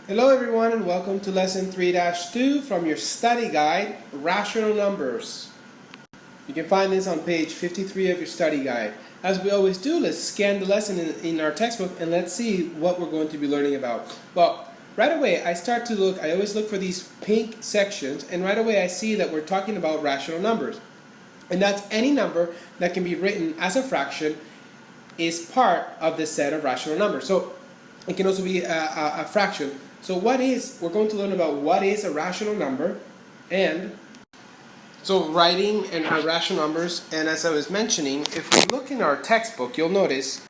Hello everyone and welcome to lesson 3-2 from your study guide, Rational Numbers. You can find this on page 53 of your study guide. As we always do, let's scan the lesson in our textbook and let's see what we're going to be learning about. Well, right away I always look for these pink sections, and right away I see that we're talking about rational numbers. And that's any number that can be written as a fraction is part of the set of rational numbers. So it can also be a fraction. So we're going to learn about what is a rational number, and so writing and rational numbers. And as I was mentioning, if we look in our textbook, you'll notice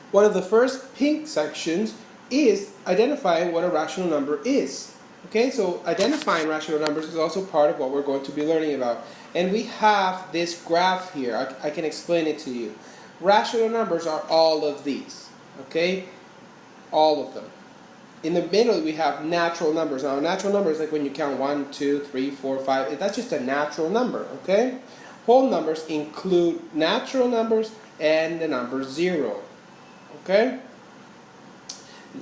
one of the first pink sections is identifying what a rational number is. Okay, so identifying rational numbers is also part of what we're going to be learning about. And we have this graph here. I can explain it to you. Rational numbers are all of these. Okay, all of them. In the middle, we have natural numbers. Now, a natural number is like when you count 1, 2, 3, 4, 5. That's just a natural number, okay? Whole numbers include natural numbers and the number 0, okay?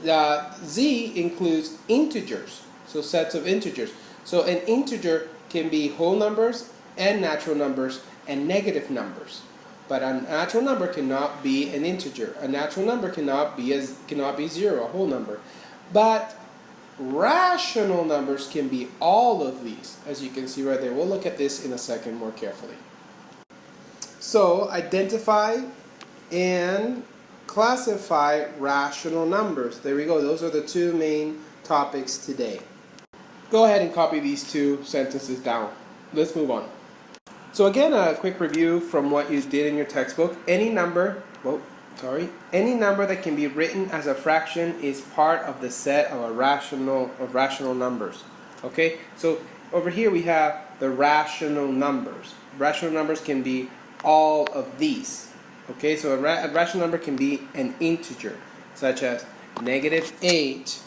The Z includes integers, so sets of integers. So an integer can be whole numbers and natural numbers and negative numbers. But a natural number cannot be an integer. A natural number cannot be 0, a whole number. But rational numbers can be all of these, as you can see right there. We'll look at this in a second more carefully. So identify and classify rational numbers. There we go. Those are the two main topics today. Go ahead and copy these two sentences down. Let's move on. So again, a quick review from what you did in your textbook. Any number that can be written as a fraction is part of the set of rational numbers. Okay, so over here we have the rational numbers. Rational numbers can be all of these. Okay, so a rational number can be an integer, such as -8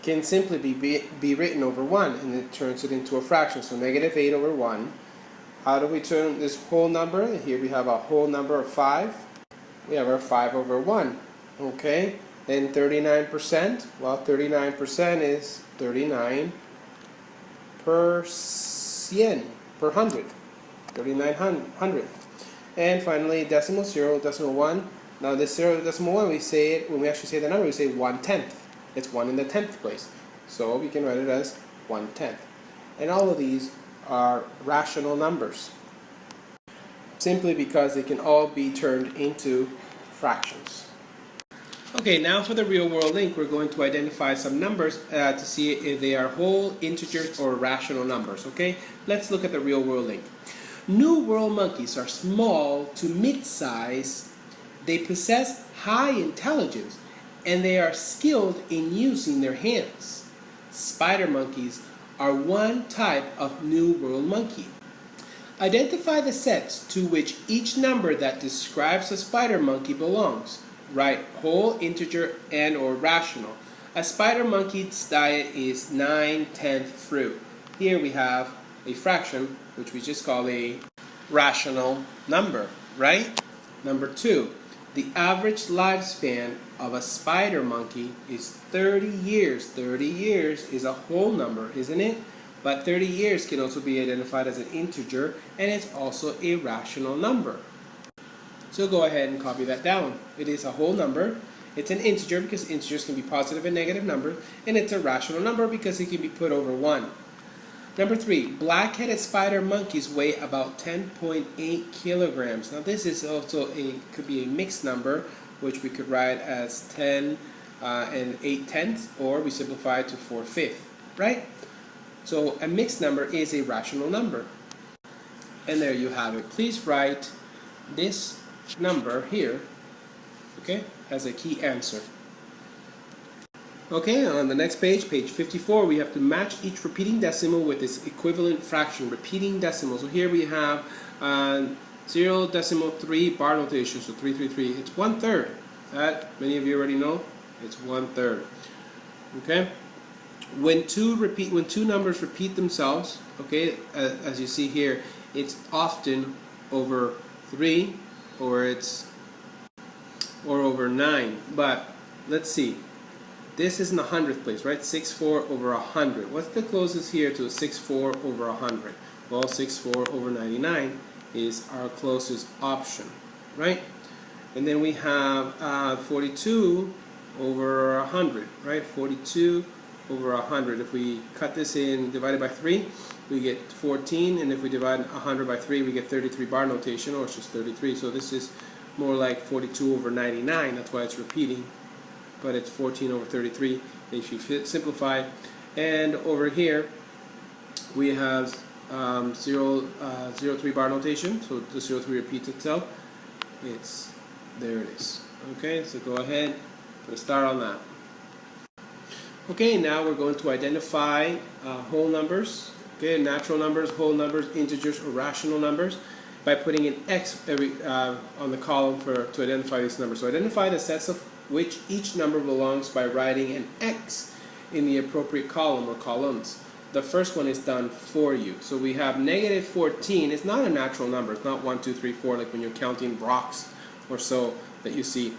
can simply be written over 1, and it turns it into a fraction. So -8 over 1. How do we turn this whole number? Here we have a whole number of 5. We have our 5 over 1. Okay, then 39%. Well, 39% is 39 per 100. 3900. And finally, decimal 1. Now this decimal 1, when we actually say the number, we say 1/10. It's 1 in the 10th place. So we can write it as 1/10. And all of these are rational numbers, simply because they can all be turned into fractions. Okay, now for the real world link, we're going to identify some numbers to see if they are whole, integers, or rational numbers. Okay, let's look at the real world link. New World monkeys are small to mid-size. They possess high intelligence, and they are skilled in using their hands. Spider monkeys are one type of New World monkey. Identify the sets to which each number that describes a spider monkey belongs. Write whole, integer, and or rational. A spider monkey's diet is 9/10 fruit. Here we have a fraction, which we just call a rational number, right? Number 2. The average lifespan of a spider monkey is 30 years. 30 years is a whole number, isn't it? But 30 years can also be identified as an integer, and it's also a rational number. So go ahead and copy that down. It is a whole number. It's an integer because integers can be positive and negative numbers, and it's a rational number because it can be put over 1. Number 3, black-headed spider monkeys weigh about 10.8 kilograms. Now this is also could be a mixed number, which we could write as 10 and 8/10, or we simplify it to 4/5, right? So a mixed number is a rational number. And there you have it. Please write this number here, okay, as a key answer. Okay, on the next page, page 54, we have to match each repeating decimal with its equivalent fraction, repeating decimal. So here we have 0.3 bar notation, so 333. It's 1/3. That many of you already know. It's 1/3. Okay. When two numbers repeat themselves, okay, as you see here, it's often over 3 or over 9. But let's see. this is in the hundredth place, right? 64 over 100. What's the closest here to 64 over 100? Well, 64 over 99 is our closest option, right? And then we have 42 over 100, right? 42 over 100. If we cut this in, divide it by 3, we get 14, and if we divide 100 by 3, we get 33 bar notation, or it's just 33. So this is more like 42 over 99. That's why it's repeating, but it's 14 over 33 if you simplify. And over here we have 03 bar notation, so the 03 repeats itself. There it is. Okay, so go ahead, put a star on that. Okay, now we're going to identify whole numbers, okay, natural numbers, whole numbers, integers, or rational numbers by putting an X on the column to identify these numbers. So identify the sets of which each number belongs by writing an X in the appropriate column or columns. The first one is done for you. So we have negative 14. It's not a natural number. It's not 1, 2, 3, 4 like when you're counting rocks or so that you see.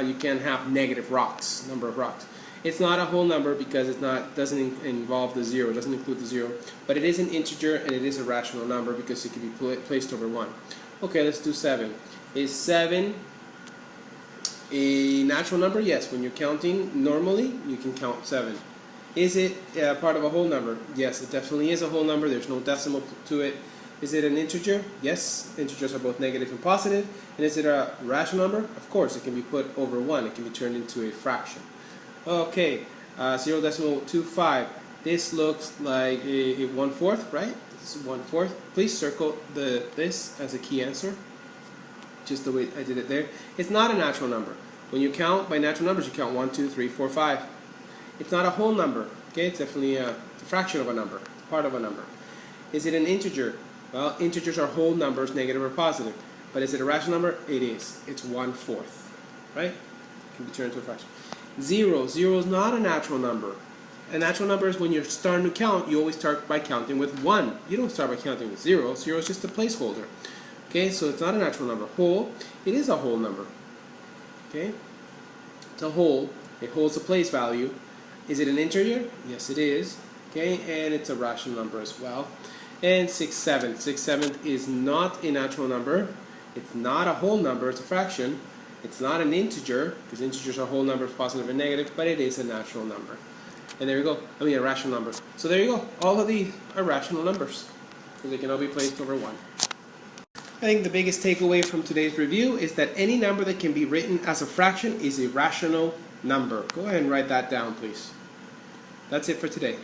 You can have negative rocks, number of rocks. It's not a whole number because doesn't involve the zero, doesn't include the zero, but it is an integer and it is a rational number because it can be placed over 1. Okay, let's do 7. Is 7 a natural number? Yes, when you're counting normally, you can count 7. Is it part of a whole number? Yes, it definitely is a whole number. There's no decimal to it. Is it an integer? Yes, integers are both negative and positive. And is it a rational number? Of course, it can be put over 1. It can be turned into a fraction. Okay, 0.25. This looks like a 1/4, right? This is 1/4. Please circle this as a key answer, just the way I did it there. It's not a natural number. When you count by natural numbers, you count 1, 2, 3, 4, 5. It's not a whole number. Okay, it's definitely a fraction of a number, part of a number. Is it an integer? Well, integers are whole numbers, negative or positive. But is it a rational number? It is. It's 1/4, right? It can be turned into a fraction. 0. 0 is not a natural number. A natural number is when you're starting to count, you always start by counting with 1. You don't start by counting with 0. 0 is just a placeholder. Okay, so it's not a natural number. Whole, it is a whole number. Okay, it's a whole. It holds a place value. Is it an integer? Yes, it is. Okay, and it's a rational number as well. And 6/7. 6/7 is not a natural number. It's not a whole number. It's a fraction. It's not an integer, because integers are whole numbers, positive and negative, but it is a natural number. And there you go. I mean, a rational number. So there you go. All of these are rational numbers, because they can all be placed over 1. I think the biggest takeaway from today's review is that any number that can be written as a fraction is a rational number. Go ahead and write that down, please. That's it for today.